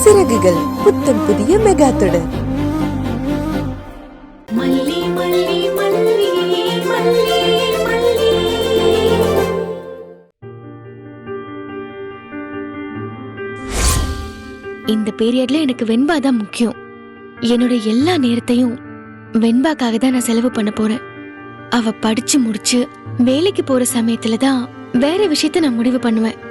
சிறகுகள் புத்தம் புதிய மெகா தொடர். இந்த பீரியட்ல எனக்கு வெண்பா தான் முக்கியம். என்னோட எல்லா நேரத்தையும் வெண்பாக்காக தான் நான் செலவு பண்ண போறேன். அவ படிச்சு முடிச்சு வேலைக்கு போற சமயத்துல தான் வேற விஷயத்த நான் முடிவு பண்ணுவேன்.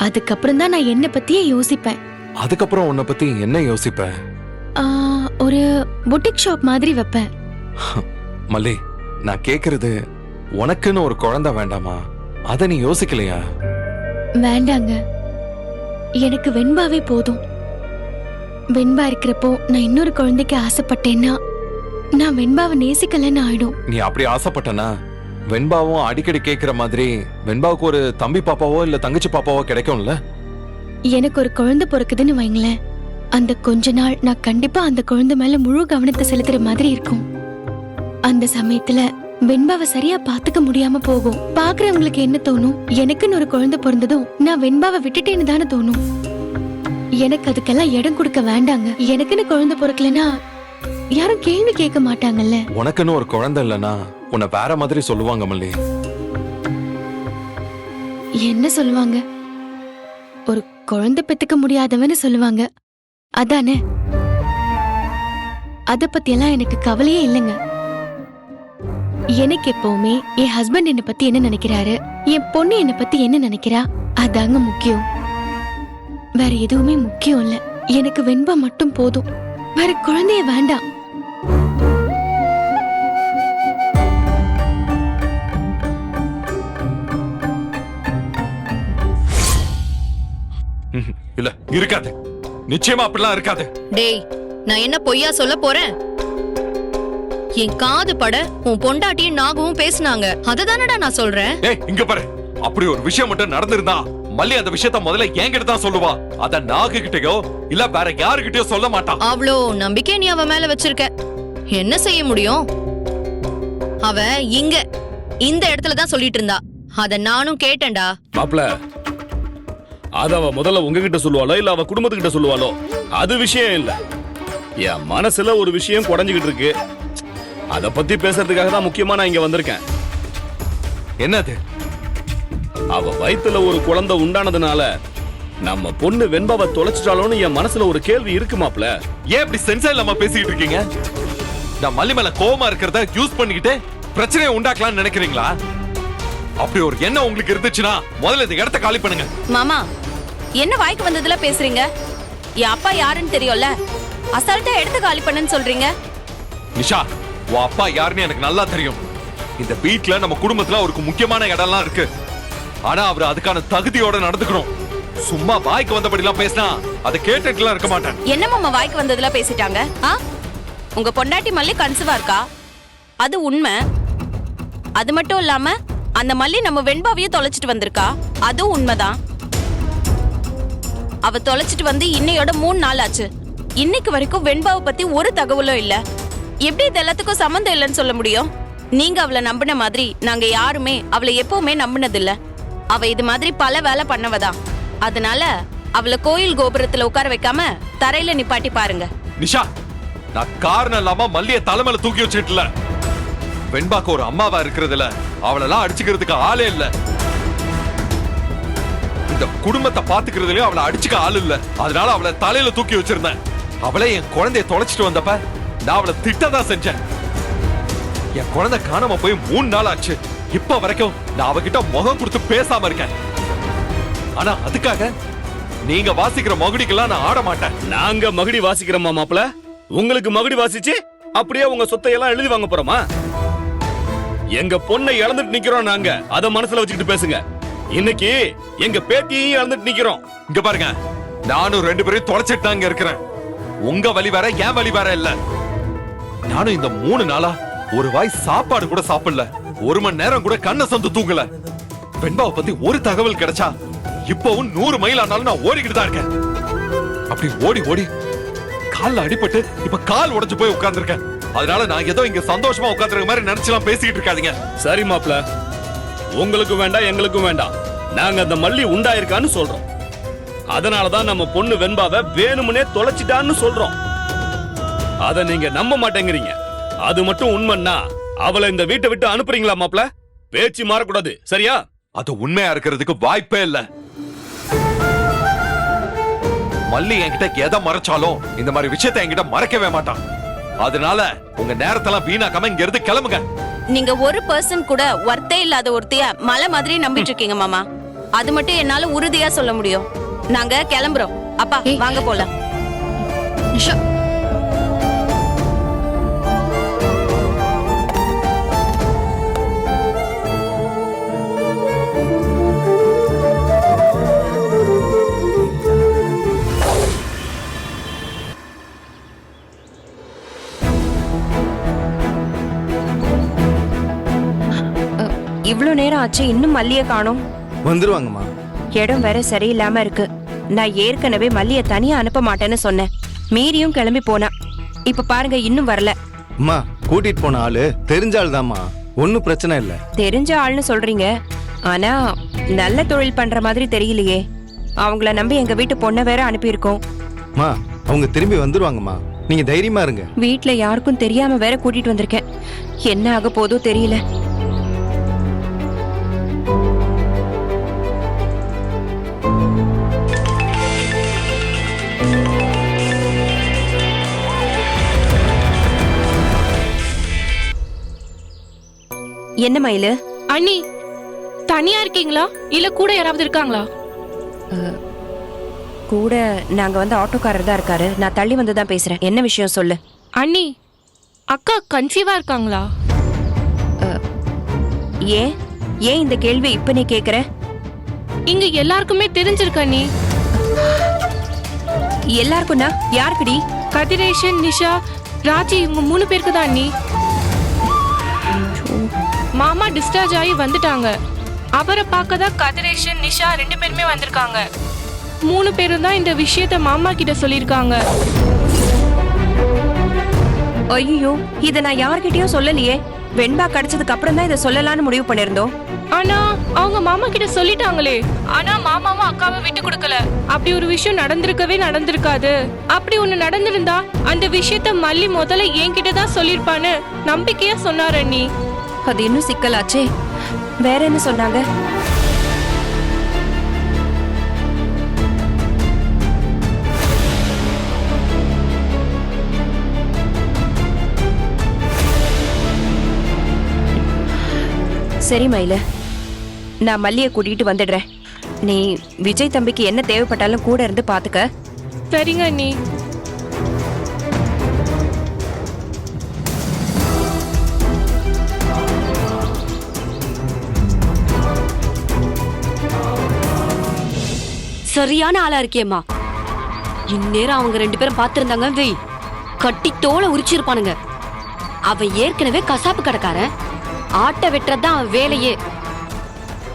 அதுக்கப்புறம் தான் நான் என்ன பத்தியே யோசிப்பேன். அதுக்கப்புறம் உன்னை பத்தி என்ன யோசிப்ப? ஒரு புட்டிக் ஷாப் மாதிரி வைப்பேன். மல்லி, நான் கேக்குறது உனக்குன்னு ஒரு குழந்தை வேண்டாமா? அத நீ யோசிக்கலையா? வேண்டாங்க, எனக்கு வெண்பாவே போதும். வெண்பா இருக்கிறப்போ நான் இன்னொரு குழந்தைக்கு ஆசைப்பட்டேன்னா நான் வெண்பாவை நேசிக்கலன்னு ஆயிடும். நீ அப்படி ஆசைப்பட்டனா வெண்பாவும் அடிக்கடி கேக்குற மாதிரி வெண்பாவுக்கு ஒரு தம்பி பாப்பாவோ இல்ல தங்கச்சி பாப்பாவோ கிடைக்கும்ல? எனக்கு ஒரு குழந்தை பிறக்குதுன்னு வைங்களேன், அந்த கொஞ்ச நாள் நான் கண்டிப்பா அந்த குழந்தை மேல முழு கவனத்தை செலுத்துற மாதிரி இருக்கும். அந்த சமயத்துல வெண்பாவை சரியா பாத்துக்க முடியாம போகும். பாக்குறவங்களுக்கு என்ன தோணும்? எனக்குன்னு ஒரு குழந்தை பிறந்ததும் நான் வெண்பாவை விட்டுட்டேன்னு தானே தோணும். எனக்கு அதுக்கெல்லாம் இடம் கொடுக்க வேண்டாங்க. எனக்குன்னு குழந்தை பிறக்கலனா யாரும் கேள்வி கேட்க மாட்டாங்கல்ல. உனக்குன்னு ஒரு குழந்தை இல்லனா உன்னை வேற மாதிரி சொல்லுவாங்க மல்லி. என்ன சொல்லுவாங்க? ஒரு குழந்தை பெத்துக்க முடியாதவன்னு சொல்லுவாங்க, அதானே? அத பத்தி எல்லாம் எனக்கு கவலையே இல்லைங்க. எனக்கு எப்பவுமே என் ஹஸ்பண்ட் என்ன பத்தி என்ன நினைக்கிறாரு, என் பொண்ணு என்ன பத்தி என்ன நினைக்கிறா, அதாங்க முக்கியம். வேற எதுவுமே முக்கியம் இல்ல. எனக்கு வெண்பா மட்டும் போதும், வேற குழந்தைய வேண்டாம். இல்ல, இருக்காது. நிச்சயமா அப்படிலாம் இருக்காது. டேய், நான் என்ன பொய்யா சொல்ல போறேன்? என் காது பட உன் பொண்டாட்டியும் நாகவும் பேசினாங்க, அததானடா நான் சொல்றேன். ஏய், இங்க பாரு, அப்படி ஒரு விஷயம் மட்டும் நடந்திருந்தா மல்லி அந்த விஷயத்த முதல்ல என்கிட்ட தான் சொல்லுவா. அத நாகு கிட்டயோ இல்ல வேற யாருகிட்டயோ சொல்ல மாட்டான். அவ்வளோ நம்பிக்கை நீ அவ மேல வச்சிருக்க, என்ன செய்ய முடியும்? அவ இங்க இந்த இடத்துல தான் சொல்லிட்டு இருந்தா, அத நானும் கேட்டேன்டா. மாப்ள, அத அவ முதல்ல உங்ககிட்ட சொல்லுவாளோ இல்ல அவ குடும்பத்துக்கிட்ட சொல்லுவாளோ அது விஷயம் இல்ல. என் மனசுல ஒரு விஷயம் குறைஞ்சுகிட்டு இருக்கு. அத பத்தி பேசுறதுக்காக தான் முக்கியமா நான் இங்க வந்திருக்கேன். என்னது? அவ வயித்துல ஒரு குழந்தை உண்டானதுனால நம்ம பொண்ணு வெண்பாவை தொலைச்சிட்டாலோன்னு என் மனசுல ஒரு கேள்வி இருக்கு மாப்ள. ஏன் இப்படி சென்சா இல்லாம பேசிக்கிட்டு இருக்கீங்க? நான் மல்லி மேல கோவமா இருக்கிறத யூஸ் பண்ணிக்கிட்டு பிரச்சனையை உண்டாக்கலாம்னு நினைக்கிறீங்களா? அப்படி ஒரு எண்ணம் உங்களுக்கு இருந்துச்சுன்னா முதல்ல இந்த இடத்த காலி பண்ணுங்க. மாமா, என்ன வாய்க்கு வந்ததுல பேசுறீங்க? என் அப்பா யாருன்னு தெரியும்ல, அசால்ட்டா எடுத்து காலி பண்ணுன்னு சொல்றீங்க. நிஷா, உன் அப்பா யாருன்னு எனக்கு நல்லா தெரியும். இந்த வீட்ல நம்ம குடும்பத்துல அவருக்கு முக்கியமான இடம்லாம் இருக்கு. ஆனா அவர் அதுக்கான தகுதியோட நடந்துக்கணும். சும்மா வாய்க்கு வந்தபடிலாம் பேசினா அதை கேட்டுட்டுலாம் இருக்க மாட்டேன். என்ன மாமா வாய்க்கு வந்ததுல பேசிட்டாங்க? உங்க பொண்டாட்டி மல்லி கன்சீவா இருக்கா, அது உண்மை. அது மட்டும் இல்லாம அந்த மல்லி நம்ம வெண்பாவையும் தொலைச்சிட்டு வந்திருக்கா, அதுவும் உண்மைதான். அவ தொலைச்சிட்டு வந்து இன்னையோட 3 நாள் ஆச்சு. இன்னைக்கு வரைக்கும் வெண்பாவை பத்தி ஒரு தகவலும் இல்ல. எப்படி இது எல்லாத்துக்கும் சம்மந்தம் இல்லைன்னு சொல்ல முடியும்? நீங்க அவளை நம்பின மாதிரி நாங்க யாருமே அவளை எப்பவுமே நம்பினது இல்ல. அவ இது மாதிரி பல வேலை பண்ணவதான். அதனால அவளை கோயில் கோபுரத்துல உட்கார வைக்காம தரையில நிப்பாட்டி பாருங்க. நிஷா, நான் காரணம் இல்லாம மல்லிய தலைமையில தூக்கி வச்சுட்டுல. வெண்பாக்கு ஒரு அம்மாவா இருக்கிறதுல அவளெல்லாம் அடிச்சுக்கிறதுக்கு ஆளே இல்ல. இந்த குடும்பத்தை பாத்துக்கிறதுலயும் அவளை அடிச்சுக்க ஆள் இல்ல. அதனால அவளை தலையில தூக்கி வச்சிருந்தேன். அவளே என் குழந்தைய தொலைச்சிட்டு வந்தப்ப நான் அவளை திட்டதான் செஞ்சேன். என் குழந்தை காணாம போய் 3 நாள் ஆச்சு. இப்ப வரைக்கும் நான் அவகிட்ட முகம் கொடுத்து பேசாம இருக்கேன். ஆனா அதுக்காக நீங்க வாசிக்கிற மகுடிக்கெல்லாம் நான் ஆட மாட்டேன். நாங்க மகுடி வாசிக்கிறோமா மாப்ள? உங்களுக்கு மகுடி வாசிச்சு அப்படியே உங்க சொத்தையெல்லாம் எழுதி வாங்க போறோமா? எங்க பொண்ணை இழந்துட்டு நிக்கிறோம் நாங்க, அத மனசுல வச்சுக்கிட்டு பேசுங்க. இன்னைக்கு எங்க பேத்தியையும் இழந்துட்டு நிக்கிறோம். இங்க பாருங்க, நானும் 2 பேரையும் தொலைச்சிட்டு தாங்க இருக்கிறேன். உங்க வழி வேற, என் வழி வேற இல்ல. நானும் இந்த 3 நாளா ஒரு வாய் சாப்பாடு கூட சாப்பிடல. 1 மணி நேரம் கூட கண்ணை சொந்து தூங்கல. வெண்பாவை பத்தி ஒரு தகவல் கிடைச்சா இப்பவும் 100 மைல் ஆனாலும் நான் ஓடிக்கிட்டு தான் இருக்கேன். அப்படி ஓடி ஓடி கால்ல அடிபட்டு இப்ப கால் உடைஞ்சு போய் உட்கார்ந்துருக்கேன். அதனால நான் ஏதோ இங்க சந்தோஷமா உட்கார்ந்துருக்க மாதிரி நினைச்சலாம் பேசிக்கிட்டு இருக்காதீங்க. சரி மாப்ள, உங்களுக்கு வேண்டாம் எங்களுக்கும் வேண்டாம். நாங்க அந்த மல்லி உண்டாயிருக்கான்னு சொல்றோம். அதனாலதான் நம்ம பொண்ணு வெண்பாவை வேணும்னே தொலைச்சிட்டான்னு சொல்றோம். அத நீங்க நம்ப மாட்டேங்கிறீங்க. அது மட்டும் உண்மைன்னா அவளை இந்த வீட்டை விட்டு அனுப்புறீங்களா மாப்ள? பேச்சு மாறக்கூடாது, சரியா? அது உண்மையா இருக்கிறதுக்கு வாய்ப்பே இல்ல. மல்லி என்கிட்ட எதை மறைச்சாலும் இந்த மாதிரி விஷயத்தை என்கிட்ட மறைக்கவே மாட்டான். அதனால உங்க நேரத்தெல்லாம் வீணாக்காம இங்க இருந்து கிளம்புங்க. நீங்க ஒரு பர்சன் கூட ஒர்த்தே இல்லாத ஒருத்தைய மலை மாதிரி நம்பிட்டு இருக்கீங்க மாமா. அது மட்டும் என்னால உறுதியா சொல்ல முடியும். நாங்க கிளம்புறோம். அப்பா வாங்க போலாம். நிஷா, இவ்ளோ நேரம் ஆச்சு, இன்னும் மல்லிய காணோம். வந்துருவாங்கம்மா. இடம் வேற சரியில்லாம இருக்கு. நான் ஏற்கனவே மல்லிய தனியா அனுப்ப மாட்டேன்னு சொன்னேன். மீறியும் கிளம்பி போனா. இப்ப பாருங்க இன்னும் வரல. அம்மா, கூட்டிட்டு போன ஆளு தெரிஞ்ச ஆள் தான்மா, ஒன்னும் பிரச்சனை இல்ல. தெரிஞ்ச ஆள்னு சொல்றீங்க, ஆனா நல்ல தொழில் பண்ற மாதிரி தெரியலையே. அவங்கள நம்பி எங்க வீட்டு பொண்ணை வேற அனுப்பியிருக்கோம். அம்மா, அவங்க திரும்பி வந்துருவாங்கம்மா, நீங்க தைரியமா இருங்க. வீட்ல யாருக்கும் தெரியாம வேற கூட்டிட்டு வந்திருக்கேன். என்ன ஆக போதோ தெரியல. என்ன மயிலு? அண்ணி, தனியா இருக்கீங்களா இல்ல கூட யாராவது இருக்காங்களா? கூட நாங்க வந்து ஆட்டோக்காரர் தான் இருக்காரு. நான் தள்ளி வந்து தான் பேசுறேன். என்ன விஷயம் சொல்லு. அண்ணி, அக்கா கன்சீவா இருக்காங்களா? ஏன் ஏன் இந்த கேள்வி இப்ப நீ கேக்குற? இங்க எல்லாருக்குமே தெரிஞ்சிருக்கு அண்ணி. எல்லாருக்கும்னா யாருக்குடி? கதிரேஷன், நிஷா, ராஜி, இவங்க 3 பேருக்கு தான் அண்ணி. மாமா டிஸ்சார்ஜ் ஆகி வந்துட்டாங்க. அவரை பார்க்க தான் கதிரேஷன், நிஷா 2 பேருமே வந்திருக்காங்க. 3 பேரும் தான் இந்த விஷயத்த மாமா கிட்ட சொல்லியிருக்காங்க. ஐயோ, இத நான் யார்கிட்டயும் சொல்லலையே. வெண்பா கிடைச்சதுக்கு அப்புறம் தான் இதை சொல்லலாம்னு முடிவு பண்ணிருந்தோம். ஆனா அவங்க மாமா கிட்ட சொல்லிட்டாங்களே. ஆனா மாமாவும் அக்காவை விட்டு கொடுக்கல. அப்படி ஒரு விஷயம் நடந்திருக்காது. அப்படி ஒண்ணு நடந்திருந்தா அந்த விஷயத்த மல்லி முதல்ல என்கிட்ட தான் சொல்லிருப்பான்னு நம்பிக்கையா சொன்னார் அண்ணி. அது இன்னும் சிக்கலாச்சே. வேற என்ன சொன்னாங்க? சரி மயில, நான் மல்லிய கூட்டிட்டு வந்துடுறேன். நீ விஜய் தம்பிக்கு என்ன தேவைப்பட்டாலும் கூட இருந்து பாத்துக்க. சரிங்க அண்ணி. சரியான ஆளா இருக்கேம்மா. இந்நேரம் அவங்க 2 பேரும் பாத்திருந்தாங்க வெய், கட்டி தோலை உரிச்சிருப்பானுங்க. அவன் ஏற்கனவே கசாப்பு கடைக்காரன். ஆட்டை வெட்டுறதுதான் அவன் வேலையே.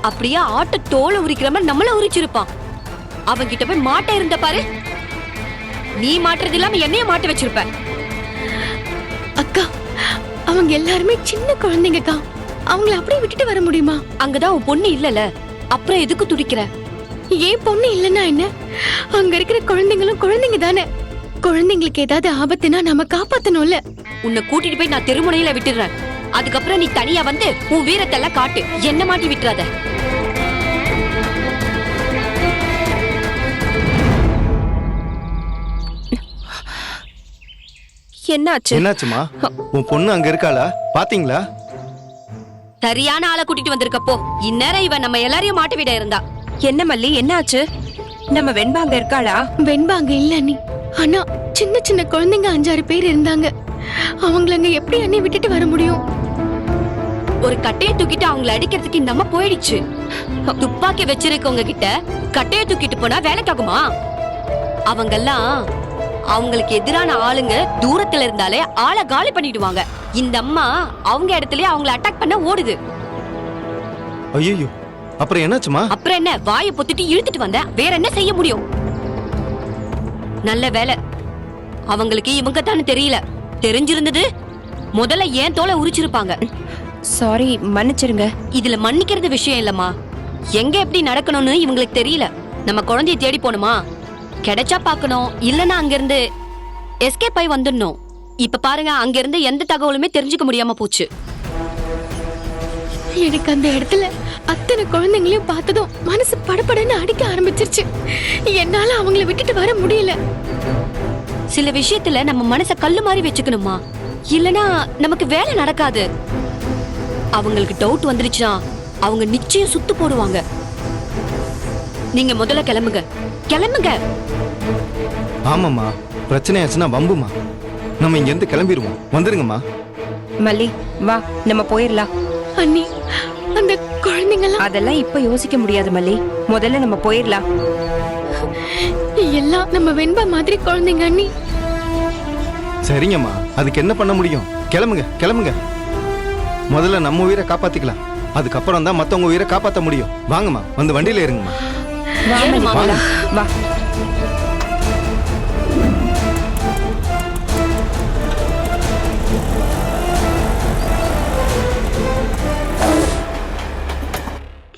அப்படியே ஆட்டை தோலை உரிக்கிற மாதிரி நம்மள உரிச்சிருப்பான். அவன் கிட்ட போய் மாட்ட இருந்த பாரு. நீ மாட்டுறது இல்லாம என்னைய மாட்ட வச்சிருப்ப. அக்கா, அவங்க எல்லாருமே சின்ன குழந்தைங்கக்கா. அவங்கள அப்படியே விட்டுட்டு வர முடியுமா? அங்கதான் உன் பொண்ணு இல்லல, அப்புறம் எதுக்கு துடிக்கிற? ஏன் பொண்ணு இல்லன்னா என்ன? அங்க இருக்கிற குழந்தைங்களும் குழந்தைங்க தானே. குழந்தைங்களுக்கு ஏதாவது ஆபத்துனா நம்ம காப்பாத்தணும்ல. உன்னை கூட்டிட்டு போய் நான் தெருமுனையில விட்டுறேன். அதுக்கப்புறம் நீ தனியா வந்து உன் வீரத்தை எல்லாம் காட்டு. என்ன மாட்டி விட்டுறாத. என்னாச்சு? என்னாச்சுமா? உன் பொண்ணு அங்க இருக்காளா? பாத்தீங்களா? சரியான ஆளை கூட்டிட்டு வந்திருக்கப்போ இந்நேரம் இவன் நம்ம எல்லாரையும் மாட்டி விட இருந்தா. என்ன மல்லி, என்னாச்சு? நம்ம வெண்பா அங்க இருக்காளா? வெண்பா அங்க இல்ல அண்ணி. ஆனா சின்ன சின்ன குழந்தைங்க 5-6 பேர் இருந்தாங்க. அவங்கள அங்க எப்படி அண்ணி விட்டுட்டு வர முடியும்? ஒரு கட்டையை தூக்கிட்டு அவங்களை அடிக்கிறதுக்கு இந்த அம்மா போயிடுச்சு. துப்பாக்கி வச்சிருக்கவங்க கிட்ட கட்டையை தூக்கிட்டு போனா வேலைக்காகுமா? அவங்கெல்லாம் அவங்களுக்கு எதிரான ஆளுங்க தூரத்துல இருந்தாலே ஆளை காலி பண்ணிடுவாங்க. இந்த அம்மா அவங்க இடத்துலயே அவங்களை அட்டாக் பண்ண ஓடுது. ஐயோ, அப்புறம் என்னாச்சுமா? அப்புறம் என்ன, வாயை பொத்திட்டு இழுத்துட்டு வந்த. வேற என்ன செய்ய முடியும்? நல்ல வேலை அவங்களுக்கு இவங்க தான் தெரியல. தெரிஞ்சிருந்தது முதல்ல ஏன் தோலை உரிச்சிருப்பாங்க. சாரி, மன்னிச்சிருங்க. இதுல மன்னிக்கிறது விஷயம் இல்லம்மா. எங்க எப்படி நடக்கணும்னு இவங்களுக்கு தெரியல. நம்ம குழந்தைய தேடி போணுமா? கிடைச்சா பார்க்கணும், இல்லனா அங்க இருந்து எஸ்கேப் ஆகி வந்துடணும். இப்ப பாருங்க, அங்க இருந்து எந்த தகவலுமே தெரிஞ்சுக்க முடியாம போச்சு. எனக்கு அந்த இடத்துல அத்தனை குழந்தைங்களையும் பார்த்ததும் மனசு படபடன்னு அடிக்க ஆரம்பிச்சிருச்சு. என்னால அவங்கள விட்டுட்டு வர முடியல. சில விஷயத்துல நம்ம மனச கல்லு மாதிரி வச்சுக்கணுமா, இல்லனா நமக்கு வேலை நடக்காது. அவங்களுக்கு டவுட் வந்துருச்சுன்னா அவங்க நிச்சயம் சுத்து போடுவாங்க. நீங்க முதல்ல கிளம்புங்க, கிளம்புங்க. ஆமாம்மா, பிரச்சனை ஆச்சுன்னா வம்புமா. நம்ம இங்க இருந்து கிளம்பிடுவோம். வந்துருங்கம்மா. மல்லி வா, நம்ம போயிடலாம். அண்ணி, அந்த குழந்தைங்கலாம் அதெல்லாம் இப்ப யோசிக்க முடியாது மல்லி, முதல்ல நம்ம போயிடலாம். எல்லாம் நம்ம வெண்பா மாதிரி குழந்தைங்க அண்ணி. சரிங்கம்மா, அதுக்கு என்ன பண்ண முடியும்? கிளம்புங்க கிளம்புங்க. முதல்ல நம்ம உயிரை காப்பாத்திக்கலாம், அதுக்கப்புறம் தான் மத்தவங்க உயிரை காப்பாத்த முடியும். வாங்கம்மா, வந்து வண்டியில இருங்கம்மா. வா மல்லி, போலாம். வா.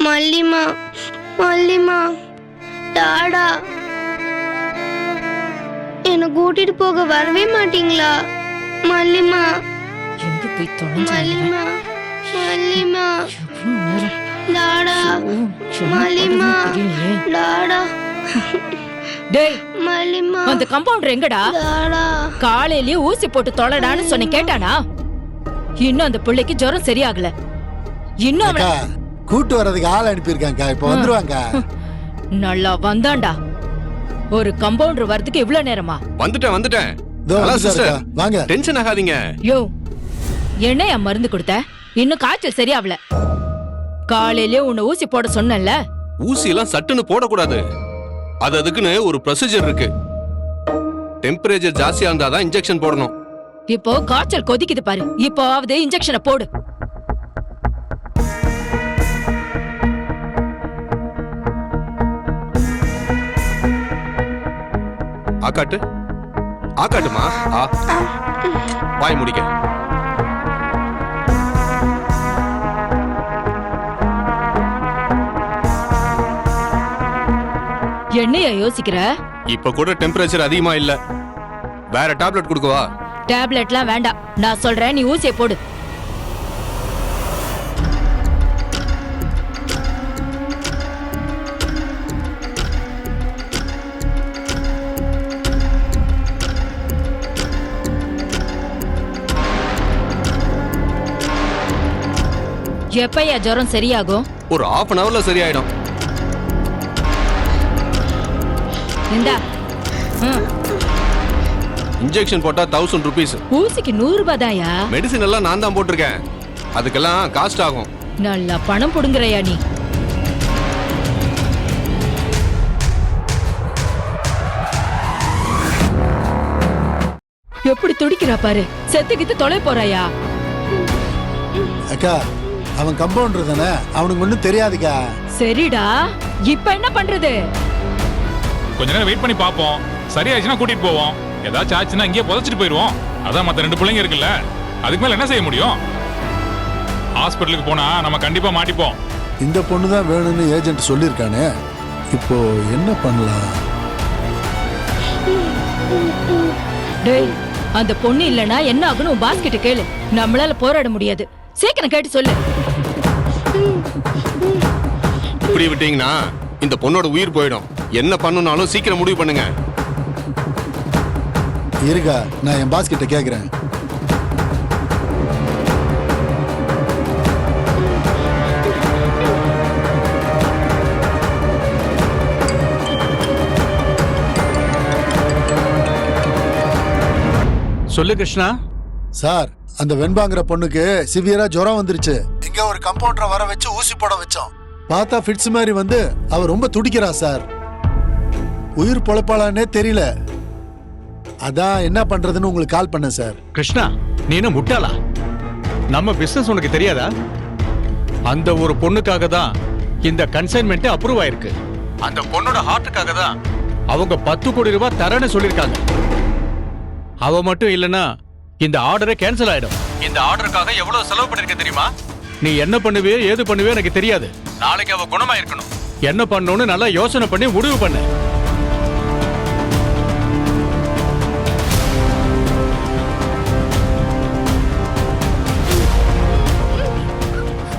மல்லிமா, மல்லிமா, டாடா, என்னை கூட்டிட்டு போக வரவே மாட்டீங்களா? மல்லிமா, எங்க போய் மல்லிமா, மல்லிமா, டாடா, மல்லிமா, டாடா, டேய், மல்லிமா, அந்த கம்பவுண்டர் எங்கடா? டாடா. காலையிலேயே ஊசி போட்டு தொலைடான்னு சொன்ன கேட்டானா? இன்னும் அந்த பிள்ளைக்கு ஜுரம் சரியாகல. இன்னும் அவன கூட்டு வர்றதுக்கு ஆள் அனுப்பியிருக்காங்க, இப்ப வந்துருவாங்க. நல்லா வந்தான்டா. ஒரு கம்பவுண்டர் வரதுக்கு இவ்வளவு நேரமா? வந்துட்டேன். இதோ வந்துட்டாரு அக்கா. வாங்க. டென்ஷன் ஆகாதீங்க. யோ, என்னையா மருந்து கொடுத்த? இன்னும் காய்ச்சல் சரியாவல. காலையிலேயே உன்னை ஊசி போட சொன்னேன்ல. ஊசி எல்லாம் சட்டுன்னு போடக்கூடாது. அதுக்குன்னு ஒரு ப்ரொசீஜர் இருக்கு. டெம்பரேச்சர் ஜாஸ்தியா இருந்தாதான் இன்ஜெக்ஷன் போடணும். இப்போ காய்ச்சல் கொதிக்குது பாரு, இப்போவாவது இன்ஜெக்ஷனை போடு. ஆக்காட்டுமா. வாய் முடிக்க. என்னையா யோசிக்கிற? இப்ப கூட டெம்பரேச்சர் அதிகமா இல்ல. வேற டேப்லெட் கொடுக்கவா? டேப்லெட்லாம் வேண்டாம், நான் சொல்றேன், நீ ஊசியை போடு. எப்பயா ஜுரம் சரியாகும்? ஒரு half an hourல சரியாயிடும். இந்தா. இன்ஜெக்ஷன் போட்டா 1000 rupees. ஊசிக்கு 100 ரூபாய் தாயா? மெடிசின் எல்லாம் நான் தான் போட்டிருக்கேன். அதுக்கெல்லாம் காஸ்ட் ஆகும். நல்லா பணம் புடுங்குறையா நீ? எப்படி துடிக்கிறா பாரு. செத்துக்கிட்டு தொலை போறாயா? அக்கா, அவன் கம்பவுண்டர் தானே, அவனுக்கு ஒண்ணும் தெரியாதுக்கா. சரிடா, இப்ப என்ன பண்றது? கொஞ்ச நேரம் வெயிட் பண்ணி பாப்போம். சரியாச்சுன்னா கூட்டிட்டு போவோம். ஏதாச்சும் ஆச்சுன்னா இங்கேயே புதைச்சிட்டு போயிருவோம். அதான் மத்த 2 பிள்ளைங்க இருக்குல்ல, அதுக்கு மேல என்ன செய்ய முடியும்? ஹாஸ்பிட்டலுக்கு போனா நம்ம கண்டிப்பா மாட்டிப்போம். இந்த பொண்ணு தான் வேணும்னு ஏஜென்ட் சொல்லியிருக்கானே, இப்போ என்ன பண்ணலாம்? டேய், அந்த பொண்ணு இல்லனா என்ன ஆகுன்னு பாஸ் கிட்ட கேளு. நம்மளால போராட முடியாது. சீக்கிரம் கேட்டு சொல்லு. இப்படி விட்டீங்கன்னா இந்த பொண்ணோட உயிர் போயிடும். என்ன பண்ணுனாலும் சீக்கிரம் முடிவு பண்ணுங்க. இருக்கா, நான் என் பாஸ் கிட்ட கேக்குறேன். சொல்லு கிருஷ்ணா. சார், அந்த வெண்பாங்கிற பொண்ணுக்கு சிவியரா ஜுரம் வந்துருச்சு. இங்க ஒரு கம்பவுண்டரை வர வச்சு ஊசி போட வச்சோம். பார்த்தா ஃபிட்ஸ் மாதிரி வந்து அவ ரொம்ப துடிக்கிறா சார். உயிர் பொழப்பாளானே தெரியல. அதான் என்ன பண்றதுன்னு உங்களுக்கு கால் பண்ணேன் சார். கிருஷ்ணா, நீ என்ன முட்டாளா? நம்ம பிசினஸ் உனக்கு தெரியாதா? அந்த ஒரு பொண்ணுக்காக தான் இந்த கன்சைன்மெண்ட் அப்ரூவ் ஆயிருக்கு. அந்த பொண்ணோட ஹார்ட்டுக்காக தான் அவங்க 10 கோடி ரூபாய் தரேன்னு சொல்லிருக்காங்க. அவ மட்டும் இல்லனா இந்த ஆர்டரை கேன்சல் ஆயிடும். இந்த ஆர்டருக்காக எவ்வளவு செலவு பண்ணிருக்க தெரியுமா? நீ என்ன பண்ணுவே ஏது பண்ணுவே எனக்கு தெரியாது. நாளைக்கு அவ குணமா இருக்கணும். என்ன பண்ணணும்னு நல்லா யோசனை பண்ணி முடிவு பண்ணு.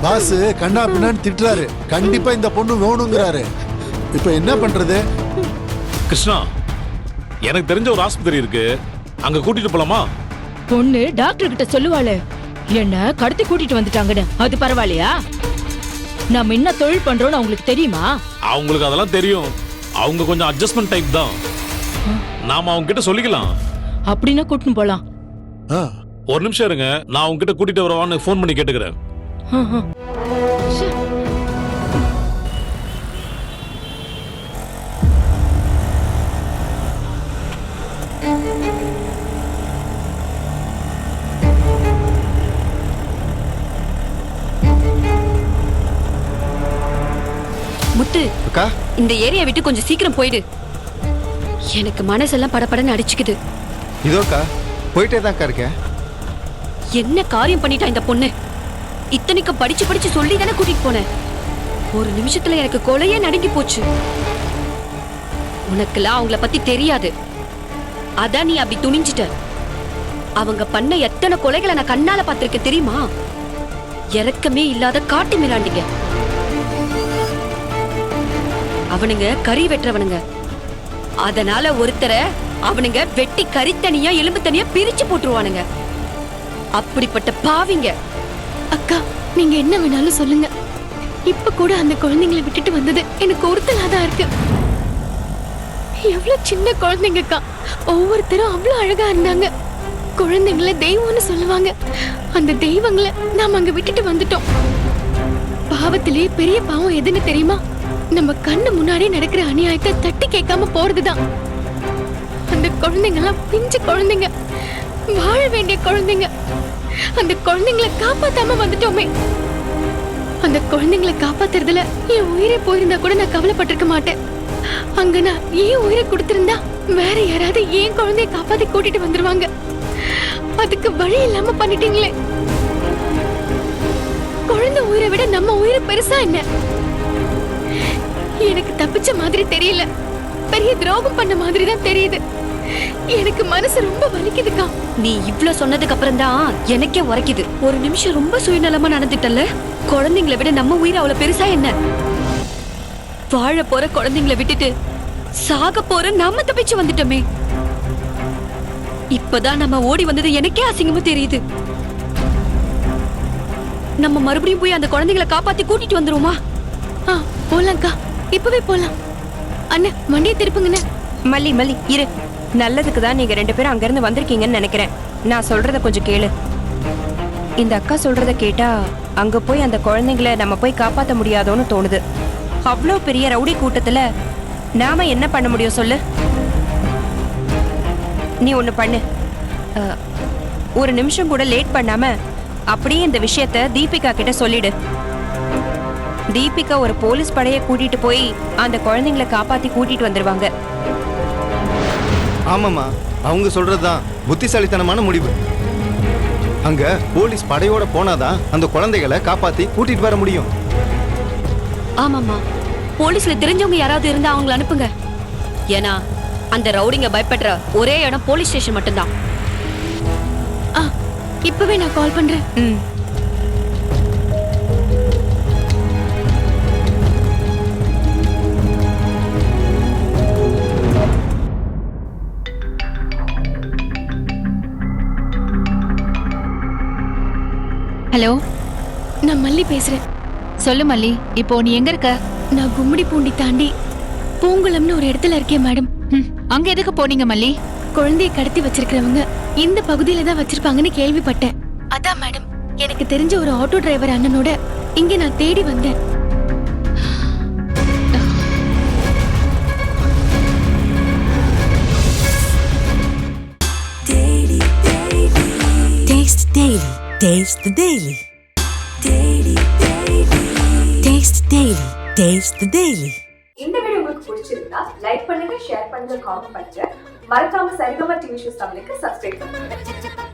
பாஸ் கண்ணா பின்னான்னு திட்டுறாரு. கண்டிப்பா இந்த பொண்ணு வேணுங்கிறாரு. இப்ப என்ன பண்றது? கிருஷ்ணா, எனக்கு தெரிஞ்ச ஒரு ஆஸ்பத்திரி இருக்கு, அங்க கூட்டிட்டு போலாமா? பொண்ணு டாக்டர் கிட்ட சொல்லுவாளே என்ன கடத்தி கூட்டிட்டு வந்துட்டாங்கன்னு, அது பரவாயில்லையா? நம்ம என்ன தொழில் பண்றோம்னு அவங்களுக்கு தெரியுமா? அவங்களுக்கு அதெல்லாம் தெரியும். அவங்க கொஞ்சம் அட்ஜஸ்ட்மெண்ட் டைப் தான். நாம அவங்க கிட்ட சொல்லிக்கலாம். அப்படின்னா கூட்டின்னு போலாம். ஒரு நிமிஷம் இருங்க, நான் அவங்க கிட்ட கூட்டிட்டு வரவான்னு ஃபோன் பண்ணி கேட்டுக்கிறேன். முத்து, இந்த ஏரியா விட்டு கொஞ்சம் சீக்கிரம் போயிடு. எனக்கு மனசெல்லாம் படபடன்னு அடிச்சுக்குது. இதோக்கா போயிட்டே தான் இருக்கேன். என்ன காரியம் பண்ணிட்டா இந்த பொண்ணு? இத்தனைக்கு படிச்சு படிச்சு சொல்லி தானே கூட்டிட்டு போனேன். ஒரு நிமிஷத்துல எனக்கு கொலையே நடுங்கி போச்சு. உனக்குலாம் அவங்கள பத்தி தெரியாது, அதான் நீ அப்படி துணிஞ்சிட்ட. அவங்க பண்ண எத்தனை கொலைகளை நான் கண்ணால பார்த்திருக்கேன் தெரியுமா? இறக்கமே இல்லாத காட்டு மிராண்டிங்க அவனுங்க. கறி வெட்டுறவனுங்க. அதனால ஒருத்தரை அவனுங்க வெட்டி கறி தனியா எலும்பு தனியா பிரிச்சு போட்டுருவானுங்க. அப்படிப்பட்ட பாவிங்க. அக்கா, நீங்க என்ன வேணாலும் சொல்லுங்க. இப்ப கூட அந்த குழந்தைங்களை விட்டுட்டு வந்தது எனக்கு ஒருத்தலாதான் இருக்கு. எவ்வளவு சின்ன குழந்தைங்கக்கா, ஒவ்வொருத்தரும் அவ்வளவு அழகா இருந்தாங்க. குழந்தைங்கள தெய்வம்னு சொல்லுவாங்க. அந்த தெய்வங்களை நாம அங்க விட்டுட்டு வந்துட்டோம். பாவத்திலேயே பெரிய பாவம் எதுன்னு தெரியுமா? நம்ம கண்ணு முன்னாடி நடக்கிற அநியாயத்தை தட்டி கேட்காம போறதுதான். அந்த குழந்தைங்கலாம் பிஞ்சு குழந்தைங்க, வாழ வேண்டிய குழந்தைங்க. அந்த குழந்தைங்களை காப்பாத்தாம வந்துட்டோமே. அந்த குழந்தைங்களை காப்பாத்துறதுல என் உயிரை போயிருந்தா கூட நான் கவலைப்பட்டிருக்க மாட்டேன். அங்க நான் ஏன் உயிரை கொடுத்திருந்தா வேற யாராவது ஏன் குழந்தைய காப்பாத்தி கூட்டிட்டு வந்துருவாங்க. அதுக்கு வழி இல்லாம பண்ணிட்டீங்களே. குழந்தை உயிரை விட நம்ம உயிரை பெருசா என்ன? எனக்கு தப்பிச்ச மாதிரி தெரியல, பெரிய துரோகம் பண்ண மாதிரி தான் தெரியுது. எனக்கு மனசு ரொம்ப வலிக்குதுக்கா. நீ இவ்ளோ சொன்னதுக்கு அப்புறம் தான் எனக்கே உரைக்குது. ஒரு நிமிஷம் ரொம்ப சுயநலமா நடந்துட்டல்ல. குழந்தைங்களை விட நம்ம உயிர் அவ்வளவு பெருசா என்ன? வாழ போற குழந்தைங்களை விட்டுட்டு சாக போற நாம தப்பிச்சு வந்துட்டோமே. இப்பதான் நம்ம ஓடி வந்தது எனக்கே அசிங்கமா தெரியுது. நம்ம மறுபடியும் போய் அந்த குழந்தைகளை காப்பாத்தி கூட்டிட்டு வந்துருவோமா? போலாம்க்கா, இப்பவே போலாம். அண்ணா வண்டியை திருப்புங்கண்ணே. மல்லி மல்லி இரு. நல்லதுக்கு தான் நீங்க 2 பேரும் அங்க இருந்து வந்திருக்கீங்கன்னு நினைக்கிறேன். நான் சொல்றத கொஞ்சம் கேளு. இந்த அக்கா சொல்றத கேட்டா அங்க போய் அந்த குழந்தைங்களை நம்ம போய் காப்பாத்த முடியாதோன்னு தோணுது. அவ்வளோ பெரிய ரவுடி கூட்டத்துல நாம என்ன பண்ண முடியும் சொல்லு? நீ ஒண்ணு பண்ணு, ஒரு நிமிஷம் கூட லேட் பண்ணாம அப்படியே இந்த விஷயத்த தீபிகா கிட்ட சொல்லிடு. தீபிகா ஒரு போலீஸ் படையை கூட்டிட்டு போய் அந்த குழந்தைங்களை காப்பாத்தி கூட்டிட்டு வந்துருவாங்க. ஆமாமா, அவங்க சொல்றதுதான் புத்திசாலித்தனமான முடிவு. அங்க போலீஸ் படையோட போனாதான் அந்த குழந்தைகளை காப்பாத்தி கூட்டிட்டு வர முடியும். ஆமாமா, போலீஸ்ல தெரிஞ்சவங்க யாராவது இருந்தா அவங்களை அனுப்புங்க. ஏன்னா அந்த ரவுடிங்க பயப்படுற ஒரே இடம் போலீஸ் ஸ்டேஷன் மட்டும்தான். இப்பவே நான் கால் பண்றேன். ஹலோ, நான் மல்லி பேசுறேன். சொல்லு மல்லி, இப்போ நீ எங்க இருக்க? நான் கும்மிடி பூண்டி தாண்டி பூங்குளம்னு ஒரு இடத்துல இருக்கேன் மேடம். அங்க எதுக்கு போனீங்க மல்லி? குழந்தைய கடத்தி வச்சிருக்கிறவங்க இந்த பகுதியில தான் வச்சிருப்பாங்கன்னு கேள்விப்பட்டேன். அதான் மேடம், எனக்கு தெரிஞ்ச ஒரு ஆட்டோ டிரைவர் அண்ணனோட இங்க நான் தேடி வந்தேன். Taste Daily. Taste the Daily. Taste Daily. Taste the Daily. இந்த வீடியோ உங்களுக்கு பிடிச்சிருந்தா லைக் பண்ணுங்க, ஷேர் பண்ணுங்க, காமெண்ட் பண்ணுங்க. மறக்காம சரிகமா டிவி ஷோஸ் தமிழுக்கு சப்ஸ்கிரைப் பண்ணுங்க.